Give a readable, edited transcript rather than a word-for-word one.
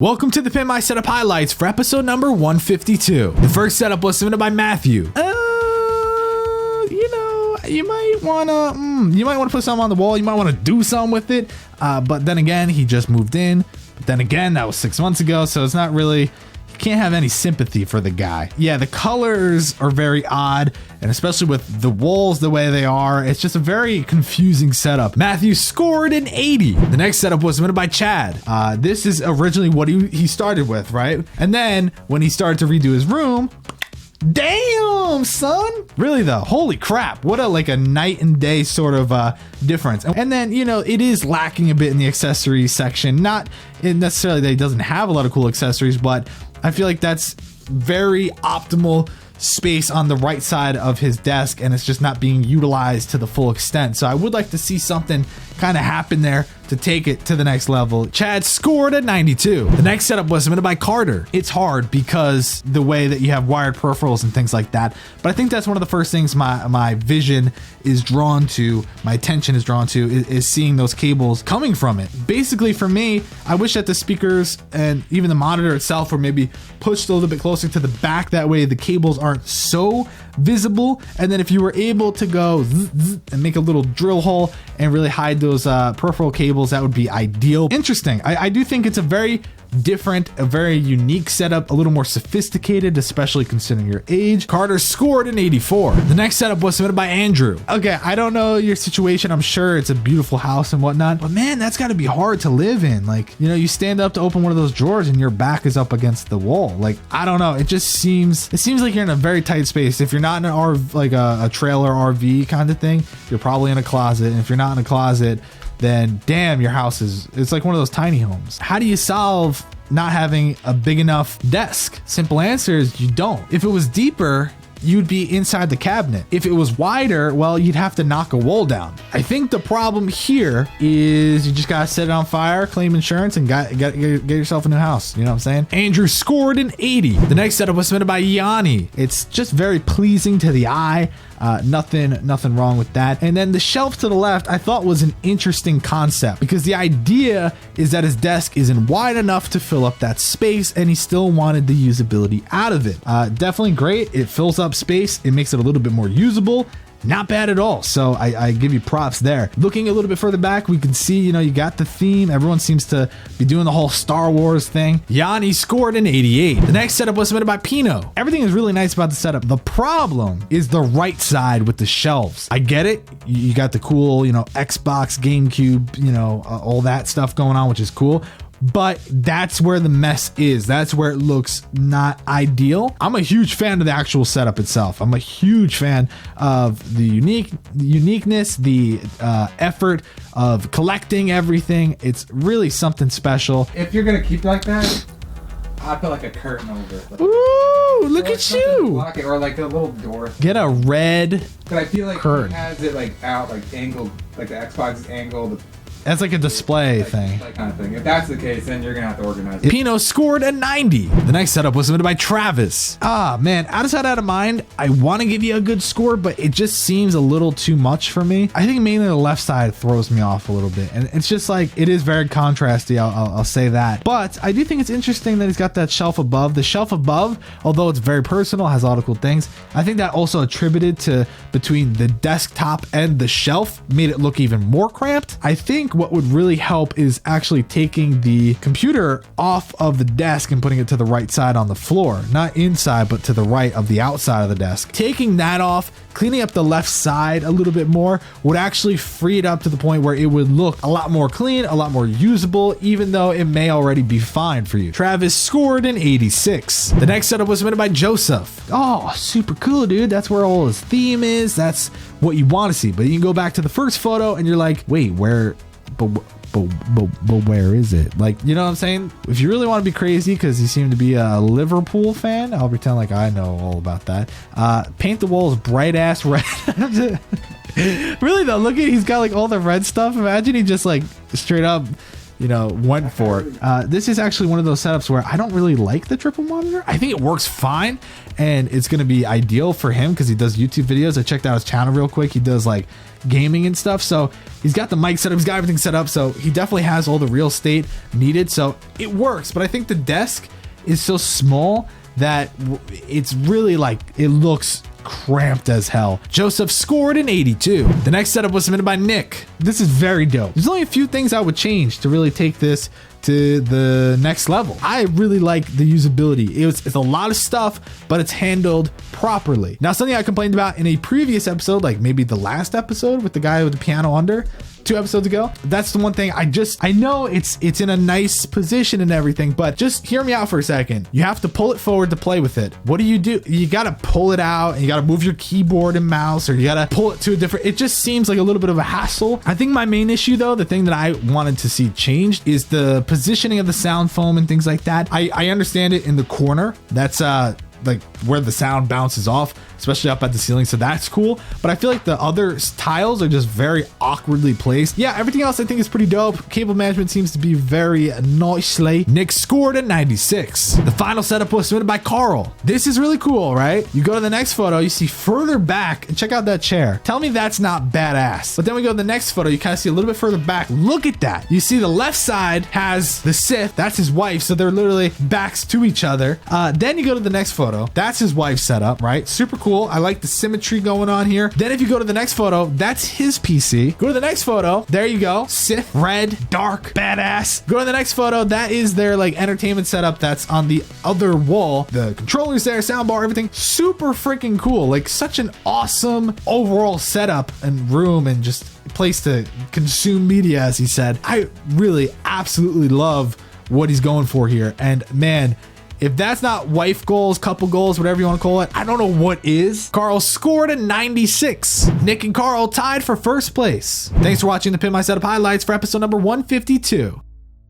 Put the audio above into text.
Welcome to the Pimp My Setup highlights for episode number 152. The first setup was submitted by Matthew. You might wanna put something on the wall. You might want to do something with it. But then again, he just moved in. But then again, that was 6 months ago, so it's not really. Can't have any sympathy for the guy. Yeah, the colors are very odd, and especially with the walls the way they are, it's just a very confusing setup. Matthew scored an 80. The next setup was submitted by Chad. This is originally what he started with, right? And then when he started to redo his room, damn, son. Really though, holy crap, what a night and day sort of difference. And then, it is lacking a bit in the accessories section. Not necessarily that he doesn't have a lot of cool accessories, but I feel like that's very optimal space on the right side of his desk, and it's just not being utilized to the full extent. So I would like to see something kind of happen there to take it to the next level. Chad scored a 92. The next setup was submitted by Carter. It's hard because the way that you have wired peripherals and things like that, but I think that's one of the first things my vision is drawn to, my attention is drawn to, is seeing those cables coming from it. Basically for me, I wish that the speakers and even the monitor itself were maybe pushed a little bit closer to the back, that way the cables aren't so visible. And then if you were able to go and make a little drill hole and really hide those peripheral cables, that would be ideal. Interesting. I do think it's a very different, a very unique setup, a little more sophisticated, especially considering your age. Carter scored an 84. The next setup was submitted by Andrew. Okay, I don't know your situation. I'm sure it's a beautiful house and whatnot, but man, that's got to be hard to live in. You stand up to open one of those drawers and your back is up against the wall. I don't know. It seems like you're in a very tight space. If you're not in an a trailer RV kind of thing, you're probably in a closet. And if you're not in a closet, then damn, your house it's like one of those tiny homes. How do you solve not having a big enough desk? Simple answer is you don't. If it was deeper, you'd be inside the cabinet. If it was wider, well, you'd have to knock a wall down. I think the problem here is you just gotta set it on fire, claim insurance, and get yourself a new house. You know what I'm saying? Andrew scored an 80. The next setup was submitted by Yanni. It's just very pleasing to the eye. Nothing wrong with that. And then the shelf to the left, I thought was an interesting concept because the idea is that his desk isn't wide enough to fill up that space, and he still wanted the usability out of it. Definitely great. It fills up space. It makes it a little bit more usable. Not bad at all. So I give you props there. Looking a little bit further back, we can see, you got the theme. Everyone seems to be doing the whole Star Wars thing. Yanni scored an 88. The next setup was submitted by Pino. Everything is really nice about the setup. The problem is the right side with the shelves. I get it. You got the cool, Xbox, GameCube, all that stuff going on, which is cool. But that's where the mess is. That's where it looks not ideal. I'm a huge fan of the actual setup itself. I'm a huge fan of the uniqueness, the effort of collecting everything. It's really something special. If you're gonna keep it like that, I put like a curtain over it. Ooh, look at you! Block it, or like a little door. Get a red But I feel like curtain. He has it out, angled, like the Xbox is angled. That's like a display thing. That kind of thing. If that's the case, then you're gonna have to organize it. Pino scored a 90. The next setup was submitted by Travis. Man, out of sight, out of mind. I want to give you a good score, but it just seems a little too much for me. I think mainly the left side throws me off a little bit, and it's just it is very contrasty. I'll say that. But I do think it's interesting that he's got that shelf above. The shelf above, although it's very personal, has a lot of cool things. I think that also attributed to between the desktop and the shelf made it look even more cramped. I think what would really help is actually taking the computer off of the desk and putting it to the right side on the floor, not inside, but to the right of the outside of the desk. Taking that off, cleaning up the left side a little bit more would actually free it up to the point where it would look a lot more clean, a lot more usable, even though it may already be fine for you. Travis scored an 86. The next setup was submitted by Joseph. Oh, super cool, dude. That's where all his theme is. That's what you want to see. But you can go back to the first photo and you're like, wait, where? But where is it? You know what I'm saying? If you really want to be crazy, because you seem to be a Liverpool fan, I'll pretend like I know all about that. Paint the walls bright ass red. Really though, look at, he's got all the red stuff. Imagine he just straight up went for it. This is actually one of those setups where I don't really like the triple monitor. I think it works fine and it's going to be ideal for him because he does YouTube videos. I checked out his channel real quick. He does like gaming and stuff. So he's got the mic set up, he's got everything set up. So he definitely has all the real estate needed. So it works, but I think the desk is so small that it's really like, it looks cramped as hell. Joseph scored an 82. The next setup was submitted by Nick. This is very dope. There's only a few things I would change to really take this to the next level. I really like the usability. It's a lot of stuff, but it's handled properly. Now, something I complained about in a previous episode, like maybe the last episode with the guy with the piano under, 2 episodes ago. That's the one thing I know it's in a nice position and everything, but just hear me out for a second. You have to pull it forward to play with it. What do? You got to pull it out and you got to move your keyboard and mouse, or you got to pull it to a different, it just seems like a little bit of a hassle. I think my main issue though, the thing that I wanted to see changed is the positioning of the sound foam and things like that. I understand it in the corner. That's like where the sound bounces off, especially up at the ceiling, so that's cool, but I feel like the other tiles are just very awkwardly placed. Yeah, everything else I think is pretty dope. Cable management seems to be very nicely. Nick scored a 96. The final setup was submitted by Carl. This is really cool, right? You go to the next photo, you see further back, and check out that chair. Tell me that's not badass. But then we go to the next photo, you kind of see a little bit further back. Look at that. You see the left side has the Sith, that's his wife, so they're literally backs to each other. Then you go to the next photo, that's his wife's setup, right? Super cool. I like the symmetry going on here. Then if you go to the next photo, that's his PC. Go to the next photo, there you go. Sith, red, dark, badass. Go to the next photo, that is their like entertainment setup that's on the other wall. The controllers there, soundbar, everything. Super freaking cool. Like such an awesome overall setup and room and just place to consume media, as he said. I really absolutely love what he's going for here. And man, if that's not wife goals, couple goals, whatever you want to call it, I don't know what is. Carl scored a 96. Nick and Carl tied for first place. Thanks for watching the Pimp My Setup highlights for episode number 152.